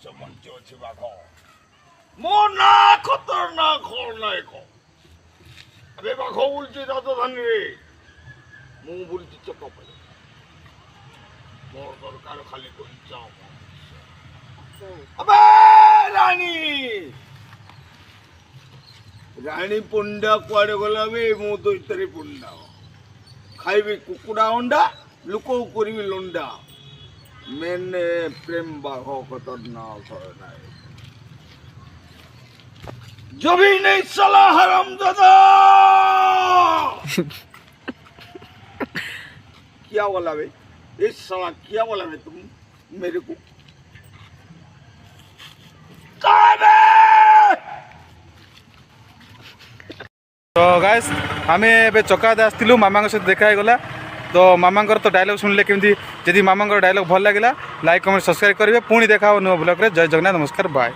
वर्ष बंची अच्छी बाघ मो ना खतरनाक खलनायक अबे बाघ बोलছি राजधानी रे मु बोलছি चकपले मोर दरकार खाली कहिचा अबे रानी रानी पुंडा कुआडे गला बे मु तो इतरी पुंडा खाइबी कुकुड़ा अंडा लुको करी लंडा मैंने प्रेम बाघ खतरनाक है जो भी नहीं सला हराम दादा क्या बोला बे इस साला क्या बोला बे तुम मेरे को तो गाइस आम ए चकाद आसलु मामा सहित देखा गला तो मामा तो डायलॉग शुणिले केमती जदि मामा डायलॉग भल लगे लाइक कमेंट सब्सक्राइब करेंगे पुणी देखा नुआ ब्लॉग रे जय जगन्नाथ नमस्कार बाय।